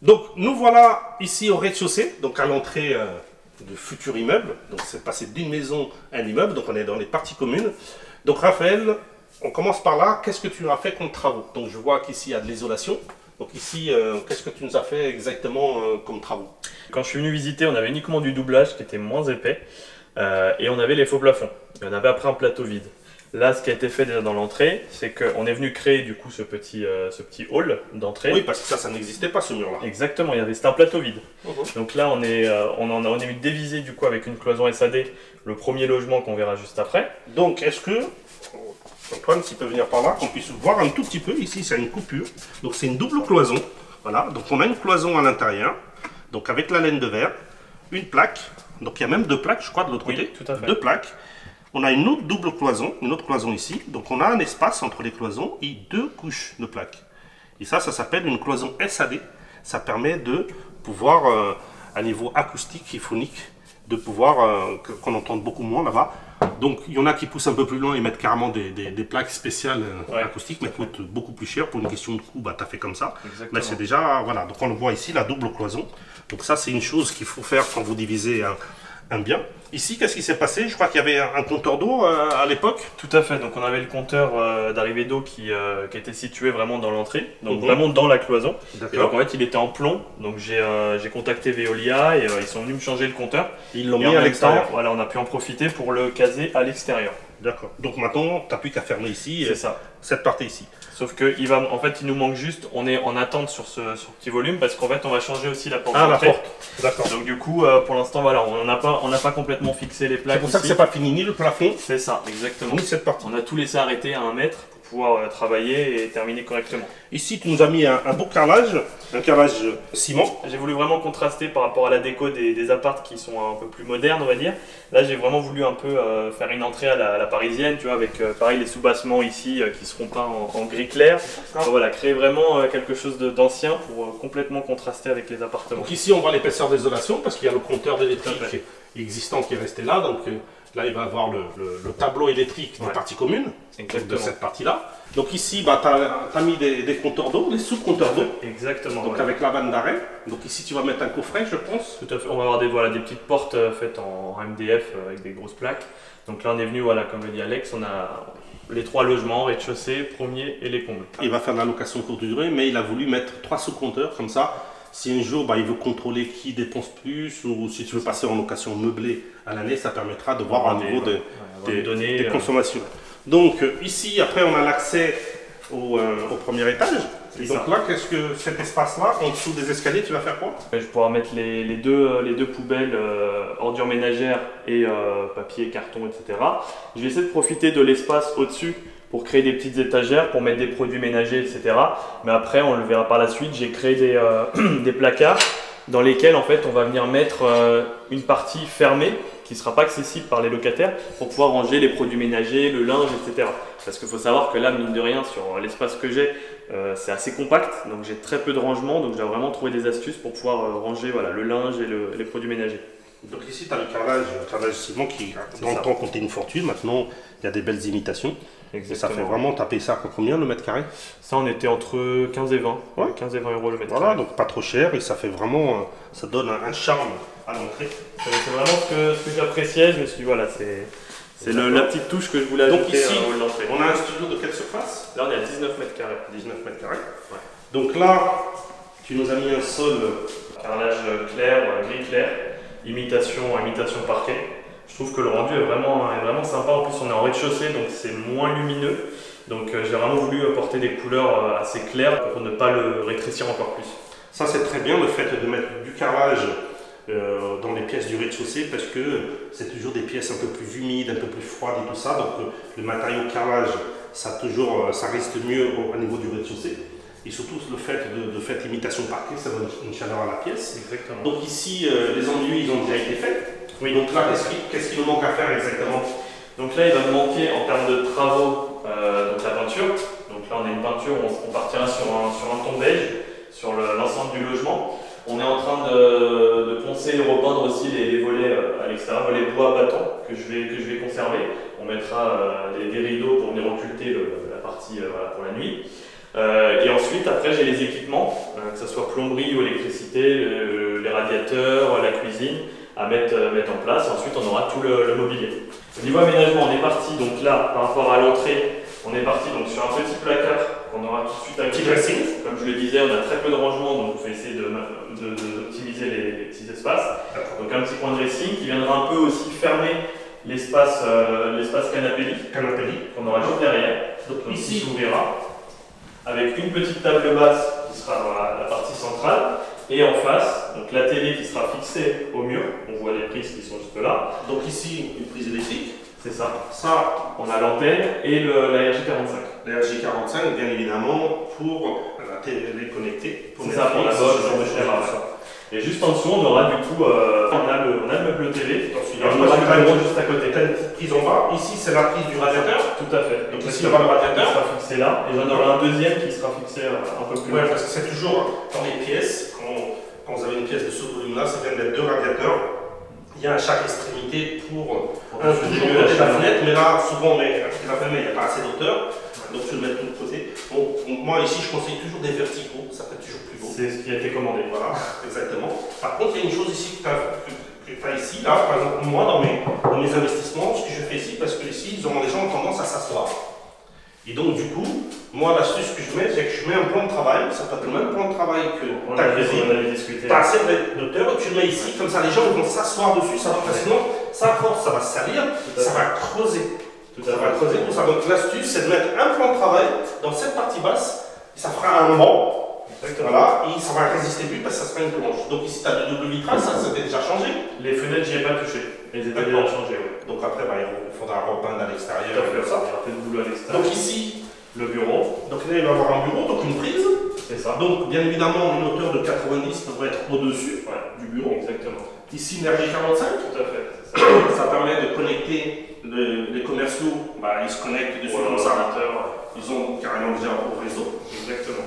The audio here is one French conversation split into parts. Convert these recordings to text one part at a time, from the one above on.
Donc nous voilà ici au rez-de-chaussée, donc à l'entrée du futur immeuble. Donc c'est passé d'une maison à un immeuble, donc on est dans les parties communes. Donc Raphaël, on commence par là. Qu'est-ce que tu as fait comme travaux? Donc je vois qu'ici il y a de l'isolation. Donc ici, qu'est-ce que tu nous as fait exactement comme travaux? Quand je suis venu visiter, on avait uniquement du doublage qui était moins épais et on avait les faux plafonds. Et on avait après un plateau vide. Là, ce qui a été fait déjà dans l'entrée, c'est qu'on est venu créer du coup ce petit hall d'entrée. Oui, parce que ça n'existait pas ce mur-là. Exactement, c'était un plateau vide. Donc là, on est venu déviser du coup avec une cloison SAD le premier logement qu'on verra juste après. Donc, est-ce que, Antoine, s'il peut venir par là, qu'on puisse voir un tout petit peu, ici c'est une coupure. Donc c'est une double cloison. Voilà, donc on a une cloison à l'intérieur, donc avec la laine de verre, une plaque. Donc il y a même deux plaques, je crois, de l'autre côté. Tout à fait. Deux plaques. On a une autre double cloison, une autre cloison ici. Donc on a un espace entre les cloisons et deux couches de plaques. Et ça s'appelle une cloison SAD. Ça permet de pouvoir, à niveau acoustique et phonique, de pouvoir, qu'on entende beaucoup moins là-bas. Donc il y en a qui poussent un peu plus loin et mettent carrément des plaques spéciales acoustiques, mais coûtent beaucoup plus cher. Pour une question de coût, bah, tu as fait comme ça. Exactement. Mais c'est déjà, voilà, donc on le voit ici, la double cloison. Donc ça c'est une chose qu'il faut faire quand vous divisez un bien. Ici, qu'est-ce qui s'est passé? Je crois qu'il y avait un compteur d'eau à l'époque. Tout à fait, donc on avait le compteur d'arrivée d'eau qui était situé vraiment dans l'entrée, donc vraiment dans la cloison. Et donc en fait il était en plomb, donc j'ai contacté Veolia et ils sont venus me changer le compteur. Ils l'ont mis à l'extérieur. Voilà, on a pu en profiter pour le caser à l'extérieur. D'accord. Donc maintenant, tu n'as plus qu'à fermer ici, cette partie ici. Sauf que en fait, il nous manque juste, on est en attente sur ce petit volume parce qu'en fait, on va changer aussi la porte. Ah, la porte. D'accord. Donc du coup, pour l'instant, voilà, on n'a pas complètement fixé les plaques. C'est pour ça que c'est pas fini ni le plafond. C'est ça, exactement. Ni cette partie. On a tout laissé arrêter à 1 mètre pour pouvoir travailler et terminer correctement. Ici, tu nous as mis un beau carrelage, un carrelage ciment. J'ai voulu vraiment contraster par rapport à la déco des apparts qui sont un peu plus modernes, on va dire. Là, j'ai vraiment voulu un peu faire une entrée à la parisienne, tu vois, avec pareil les sous-bassements ici qui seront peints en gris clair. Donc, voilà, créer vraiment quelque chose d'ancien pour complètement contraster avec les appartements. Donc ici, on voit l'épaisseur d'isolation parce qu'il y a le compteur d'électrique existant qui est resté là. Donc là, il va avoir le tableau électrique des parties communes, de cette partie-là. Donc ici, bah, tu as mis des compteurs d'eau, des sous-compteurs d'eau. Exactement. Donc avec la vanne d'arrêt. Donc ici, tu vas mettre un coffret, je pense. Tout à fait. On va avoir des petites portes faites en MDF avec des grosses plaques. Donc là, on est venu, voilà, comme le dit Alex, on a les 3 logements, rez-de-chaussée, premier et les combles. Il va faire de la location courte durée, mais il a voulu mettre 3 sous-compteurs comme ça. Si un jour bah, il veut contrôler qui dépense plus, ou si tu veux passer en location meublée à l'année, ça permettra de voir un niveau des consommations. Donc ici, après, on a l'accès au premier étage. Et donc là, qu'est-ce que cet espace-là, en dessous des escaliers, tu vas faire quoi? Je vais pouvoir mettre les deux poubelles, ordures ménagères et papier, carton, etc. Je vais essayer de profiter de l'espace au-dessus pour créer des petites étagères, pour mettre des produits ménagers, etc. Mais après, on le verra par la suite, j'ai créé des placards dans lesquels en fait on va venir mettre une partie fermée qui ne sera pas accessible par les locataires pour pouvoir ranger les produits ménagers, le linge, etc. Parce qu'il faut savoir que là, mine de rien, sur l'espace que j'ai, c'est assez compact, donc j'ai très peu de rangement, donc j'ai vraiment trouvé des astuces pour pouvoir ranger voilà, le linge et les produits ménagers. Donc ici, tu as le carrelage ciment qui, dans le temps, comptait une fortune. Maintenant, il y a des belles imitations. Exactement. Et ça fait vraiment taper ça à combien le mètre carré? Ça, on était entre 15 et 20. Ouais. 15 et 20 euros le mètre carré. Voilà, donc pas trop cher et ça fait vraiment, ça donne un charme à l'entrée. C'est vraiment ce que j'appréciais. Je me suis dit, voilà, c'est la petite touche que je voulais ajouter. Donc ici, on a un studio de quelle surface? Là, on est à 19 mètres carrés. 19 mètres carrés. Ouais. Donc là, tu nous as mis un sol. Carrelage clair, gris clair, imitation parquet. Je trouve que le rendu est vraiment sympa. En plus, on est en rez-de-chaussée, donc c'est moins lumineux. Donc j'ai vraiment voulu apporter des couleurs assez claires pour ne pas le rétrécir encore plus. Ça, c'est très bien le fait de mettre du carrelage dans les pièces du rez-de-chaussée parce que c'est toujours des pièces un peu plus humides, un peu plus froides et tout ça. Donc le matériau carrelage, ça reste mieux au niveau du rez-de-chaussée. Et surtout le fait de faire l'imitation parquet, ça donne une chaleur à la pièce. Exactement. Donc ici, les enduits, ils ont déjà été faits. Oui. Donc là, qu'est-ce qu'il nous manque à faire exactement? Donc là, il va me manquer en termes de travaux donc la peinture. Donc là, on a une peinture, on partira sur un ton beige sur l'ensemble du logement. On est en train de poncer et repeindre aussi les volets à l'extérieur, volets bois bâton que je vais conserver. On mettra des rideaux pour venir occulter la partie voilà, pour la nuit. Et ensuite, après, j'ai les équipements, que ce soit plomberie ou électricité, les radiateurs, la cuisine, à mettre en place. Et ensuite, on aura tout le mobilier. Au niveau aménagement, on est parti, donc là, par rapport à l'entrée, on est parti donc, sur un petit placard qu'on aura tout de suite Petit activé. dressing. Comme je le disais, on a très peu de rangement, donc on va essayer d'optimiser les petits espaces. Donc un petit coin de dressing qui viendra un peu aussi fermer l'espace canapé-lit qu'on aura juste derrière. Donc ici, on verra avec une petite table basse qui sera dans la partie centrale et en face, donc la télé qui sera fixée au mur. On voit les prises qui sont juste là. Donc ici, une prise électrique. C'est ça. Ça, on a l'antenne et la RJ45. La RJ45, bien évidemment, pour la télé connectée. C'est ça, pour la box, pour ça. Et juste en dessous, on aura du coup, on a le meuble télé. Et on aura le bureau juste à côté. Tu as une petite prise en bas. Ici, c'est la prise du radiateur. Tout à fait. Donc ici, il y aura le radiateur. Qui sera fixé là. Et on aura un deuxième qui sera fixé un peu plus loin. Parce que c'est toujours dans les pièces. Quand vous avez une pièce de ce volume-là, ça vient d'être 2 radiateurs. Il y a à chaque extrémité pour un toujours côté de la fenêtre, mais là, souvent, à côté de la fenêtre, il n'y a pas assez d'auteur, donc tu le mets de l'autre côté. Bon, moi, ici, je conseille toujours des verticaux, ça fait toujours plus beau. C'est ce qui a été commandé. Voilà, exactement. Par contre, il y a une chose ici que tu as ici, là, par exemple, moi, dans mes investissements, ce que je fais ici, parce que ici, les gens ont tendance à s'asseoir. Et donc, du coup, moi, l'astuce que je mets, c'est que je mets un plan de travail, ça peut être le même plan de travail que ta cuisine. Tu as assez d'auteur, tu le mets ici, comme ça les gens vont s'asseoir dessus, ça va, sinon, ça à force, ça va se salir, ça va creuser. Ça va creuser tout ça. Donc, l'astuce, c'est de mettre un plan de travail dans cette partie basse, et ça fera un banc. Voilà, et ça va résister plus parce que ça sera une planche. Donc ici, tu as du double vitrage, ça s'était déjà changé. Les fenêtres, j'y ai pas touché. Elles étaient déjà changées. Ouais. Donc après, il faudra repeindre à l'extérieur. Il y aura peut-être boulot à l'extérieur. Donc ici, le bureau. Donc là, il va y avoir un bureau, donc une prise. C'est ça. Donc bien évidemment, une hauteur de 90 devrait être au-dessus du bureau. Exactement. Ici, une RJ45. Tout à fait. Ça permet de connecter les commerciaux. Ils se connectent dessus comme ça. Ils ont carrément déjà au réseau. Exactement.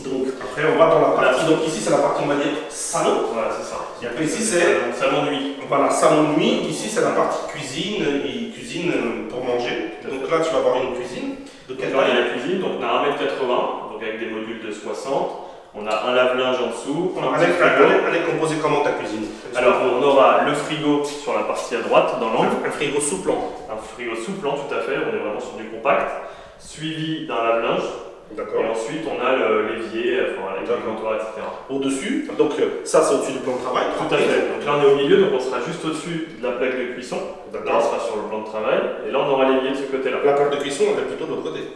Donc après on va dans la partie, donc ici c'est la partie on va dire salon. Voilà, c'est ça. Et après ici c'est salon nuit. Voilà, salon nuit, ici c'est la partie cuisine et cuisine pour manger. Donc là tu vas avoir une cuisine. Donc là il y a la cuisine, donc on a 1m80, donc avec des modules de 60. On a un lave-linge en dessous. Elle est composée comment ta cuisine? Alors on aura le frigo sur la partie à droite dans l'angle. Un frigo sous plan. Un frigo sous plan tout à fait, on est vraiment sur du compact. Suivi d'un lave-linge. Et ensuite, on a l'évier, les comptoirs, etc. Au-dessus, donc ça c'est au-dessus du plan de travail. Tout à fait. Donc là, on est au milieu, donc on sera juste au-dessus de la plaque de cuisson. Là, on sera sur le plan de travail. Et là, on aura l'évier de ce côté-là. La plaque de cuisson, elle est plutôt de l'autre côté.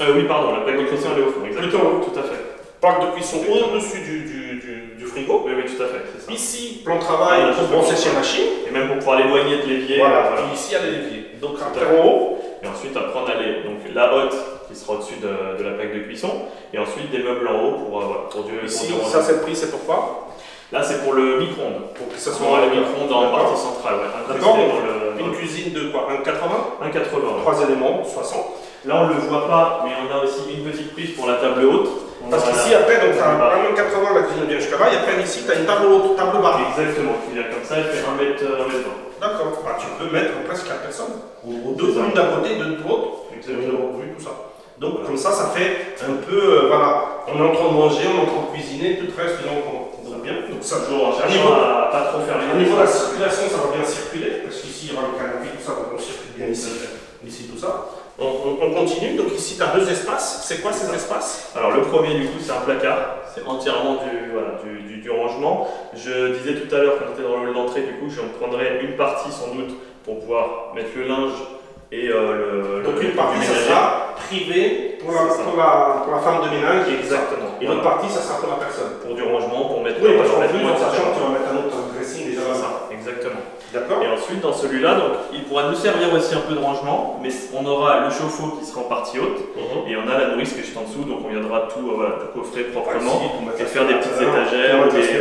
Oui, pardon, la plaque de cuisson, elle est au fond. Plutôt, tout à fait. Plaque de cuisson au-dessus du frigo. Oui, tout à fait. Ça. Ici, plan de travail pour brancher chez machine. Et même pour pouvoir l'éloigner de l'évier. Voilà. Puis ici, il y a l'évier. Donc après en haut. Et ensuite, après, on a la hotte qui sera au-dessus de la plaque de cuisson. Et ensuite, des meubles en haut pour du ici, ça, cette prise, c'est pourquoi? Là, c'est pour le micro-ondes. Pour que ça soit le micro-ondes en partie centrale. D'accord. Une cuisine de quoi? 1,80? 1,80. 3 éléments, 60. Là, on ne le voit pas, mais on a aussi une petite prise pour la table haute. Parce qu'ici, après, tu as 1,80 la cuisine vient jusqu'à là, et après, ici, tu as une table haute, table basse. Exactement, qui vient comme ça, elle fait 1m20. D'accord. Tu peux mettre presque 4 personnes. Deux, une d'un côté, deux de l'autre. Exactement. Tout ça. Donc, comme ça fait un peu, voilà, on est en train de manger, on est en train de cuisiner, tout reste donc bien. Donc, ça, toujours en cherchant à pas trop fermer. Au niveau de la circulation, ça va bien circuler, parce qu'ici, il y aura le canapé, tout ça, donc on circule bien ici. Ici, tout ça. On continue, donc ici tu as 2 espaces. C'est quoi ces espaces? Alors le premier du coup c'est un placard, c'est entièrement du rangement. Je disais tout à l'heure quand on était dans le hall d'entrée, du coup je prendrai une partie sans doute pour pouvoir mettre le linge et donc une partie ça sera privée pour la femme de ménage. Exactement. Et l'autre partie ça sera pour la personne. Pour du rangement, pour mettre... Oui, parce qu'en plus, en sachant que tu vas mettre un autre dressing déjà. C'est ça, exactement. D'accord. Et ensuite, dans celui-là, donc, il pourra nous servir aussi un peu de rangement, mais on aura le chauffe-eau qui sera en partie haute, et on a la nourrice qui est juste en dessous, donc on viendra tout coffrer proprement, et faire des petites étagères, des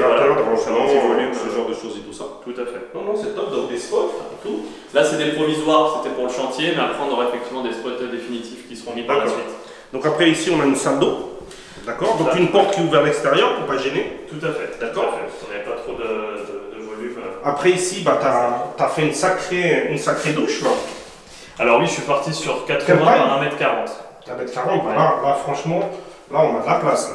volumes, ce genre de choses et tout ça. Tout à fait. Non, c'est top, donc des spots et tout. Là, c'est des provisoires, c'était pour le chantier, mais après, on aura effectivement des spots définitifs qui seront mis par la suite. Donc après, ici, on a une salle d'eau. D'accord. Donc une porte qui ouvre vers l'extérieur pour pas gêner. Tout à fait. D'accord. On n'avait pas trop de volume. Après ici, tu as fait une sacrée douche. Là. Alors oui, je suis parti sur 80 par 1m40. 1m40, là franchement, Là, on a de la place.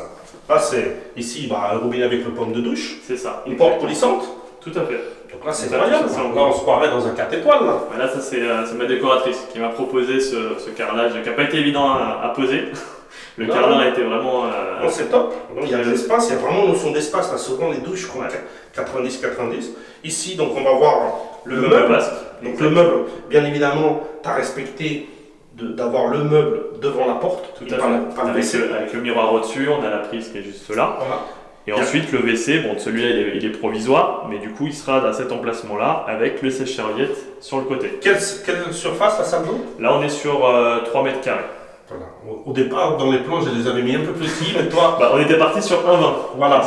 Là, c'est ici, un robinet avec le pomme de douche. C'est ça. Une porte polissante. Tout à fait. Donc là, c'est royal. Là, on se croirait dans un 4 étoiles. Là, ça, c'est ma décoratrice qui m'a proposé ce carrelage qui n'a pas été évident à poser. Le carrelage a été vraiment. Non, c'est top. Donc, il y a de l'espace, il y a vraiment une notion d'espace. Là, souvent, les douches font 90-90. Ici, donc, on va voir le meuble. Donc, le meuble, bien évidemment, tu as respecté d'avoir le meuble devant la porte. Tout à fait. Avec le miroir au-dessus, on a la prise qui est juste là. Voilà. Et ensuite, le WC, bon, celui-là, il est provisoire, mais du coup, il sera à cet emplacement-là avec le sèche-serviette sur le côté. Quelle surface, la salle d'eau? Là, on est sur 3 mètres carrés. Voilà. Au départ, dans les plans, je les avais mis un peu plus petits, mais toi... on était parti sur 1,20. Voilà,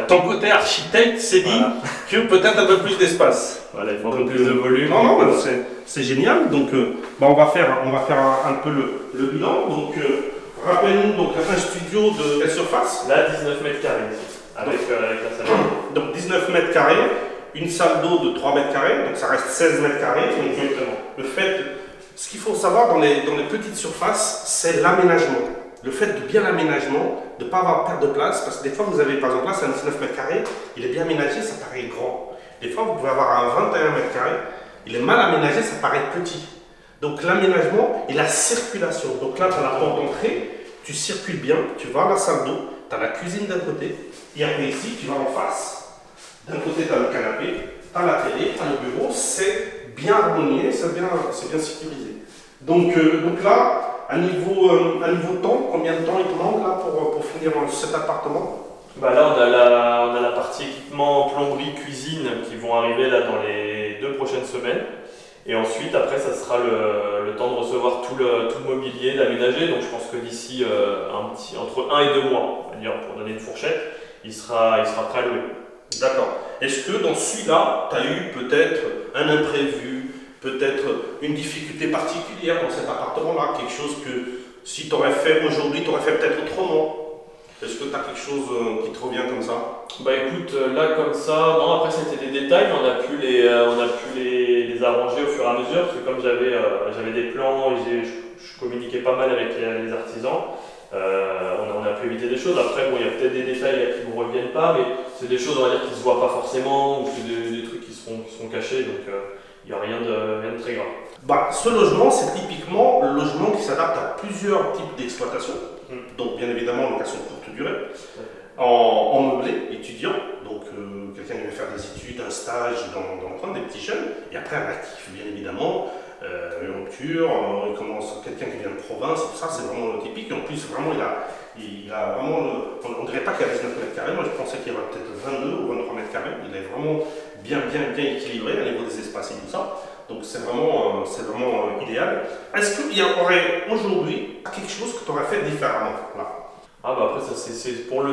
ton côté architecte s'est dit que peut-être un peu plus d'espace. Voilà, il faut un peu plus de volume. Non, c'est génial. Donc, on va faire un peu le bilan. Donc, rappelle-nous, donc, un studio de quelle surface? Là, 19 mètres carrés, avec la salle d'eau. Donc, 19 mètres carrés, une salle d'eau de 3 mètres carrés, donc ça reste 16 mètres carrés. Exactement. Le fait... Ce qu'il faut savoir dans les petites surfaces, c'est l'aménagement. Le fait de bien l'aménagement, de ne pas avoir perte de place, parce que des fois vous avez, par exemple là c'est un 19 mètres carrés, il est bien aménagé, ça paraît grand. Des fois vous pouvez avoir un 21 mètres carrés, il est mal aménagé, ça paraît petit. Donc l'aménagement et la circulation. Donc là tu as la porte d'entrée, tu circules bien, tu vas à la salle d'eau, tu as la cuisine d'un côté, et après ici tu vas en face. D'un côté tu as le canapé, tu as la télé, tu as le bureau, c'est bien harmonié, c'est bien sécurisé. Donc là, à niveau temps, combien de temps il te manque là pour finir cet appartement? Là, on a la partie équipement, plomberie, cuisine qui vont arriver là dans les 2 prochaines semaines. Et ensuite, après, ça sera le temps de recevoir tout le mobilier, d'aménager. Donc je pense que d'ici entre 1 et 2 mois, on va dire, pour donner une fourchette, il sera prêt à louer. D'accord. Est-ce que dans celui-là, tu as eu peut-être un imprévu, peut-être une difficulté particulière dans cet appartement-là, quelque chose que si tu aurais fait aujourd'hui, tu aurais fait peut-être autrement? Est-ce que tu as quelque chose qui te revient comme ça? Écoute, là comme ça, non, après c'était des détails, mais on a pu les arranger au fur et à mesure, parce que comme j'avais des plans et je communiquais pas mal avec les artisans, on a pu éviter des choses. Après, il y a peut-être des détails qui ne vous reviennent pas, mais c'est des choses, on va dire, qui ne se voient pas forcément, ou c'est des trucs qui seront cachés, donc il n'y a rien de très grave. Ce logement, c'est typiquement le logement qui s'adapte à plusieurs types d'exploitation. Donc, bien évidemment, location courte durée, en meublé, étudiant, donc quelqu'un qui veut faire des études, un stage dans le coin, des petits jeunes, et après un actif, bien évidemment. Une rupture, quelqu'un qui vient de province, tout ça, c'est vraiment typique. Et en plus, vraiment, il a vraiment. On ne dirait pas qu'il y a 19 mètres carrés, moi je pensais qu'il y aurait peut-être 22 ou 23 mètres carrés. Il est vraiment bien équilibré au niveau des espaces et tout ça. Donc c'est vraiment idéal. Est-ce qu'il y aurait aujourd'hui quelque chose que tu aurais fait différemment là? Après, ça, c'est pour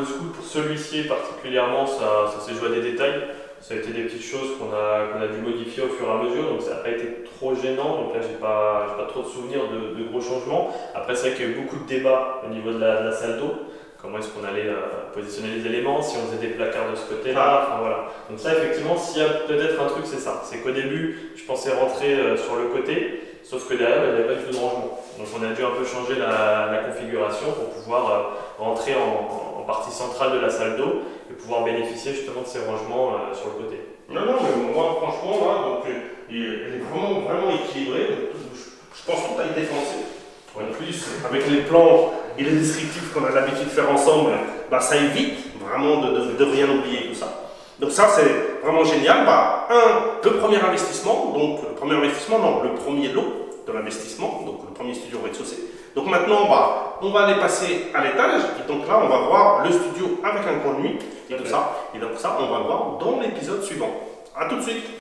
celui-ci particulièrement, ça s'est joué à des détails. Ça a été des petites choses qu'on a dû modifier au fur et à mesure, donc ça n'a pas été trop gênant, donc là j'ai pas trop de souvenirs de gros changements. Après c'est vrai qu'il y a eu beaucoup de débats au niveau de la salle d'eau, comment est-ce qu'on allait positionner les éléments, si on faisait des placards de ce côté-là, voilà. Donc ça effectivement, s'il y a peut-être un truc, c'est ça, c'est qu'au début je pensais rentrer sur le côté, sauf que derrière il n'y avait pas du tout de rangement. Donc on a dû un peu changer la configuration pour pouvoir rentrer en partie centrale de la salle d'eau et pouvoir bénéficier justement de ces rangements sur le côté. Non, mais moi franchement, là, donc, elle est vraiment équilibrée. Je pense que tout a été pensé. En plus, avec les plans et les descriptifs qu'on a l'habitude de faire ensemble, ça évite vraiment de rien oublier tout ça. Donc ça, c'est vraiment génial. Le premier investissement, le premier lot de l'investissement, donc le premier studio au rez-de-chaussée. Donc maintenant, on va aller passer à l'étage, et donc là, on va voir le studio avec un coin de nuit, et tout ça. Et donc ça, on va le voir dans l'épisode suivant. A tout de suite.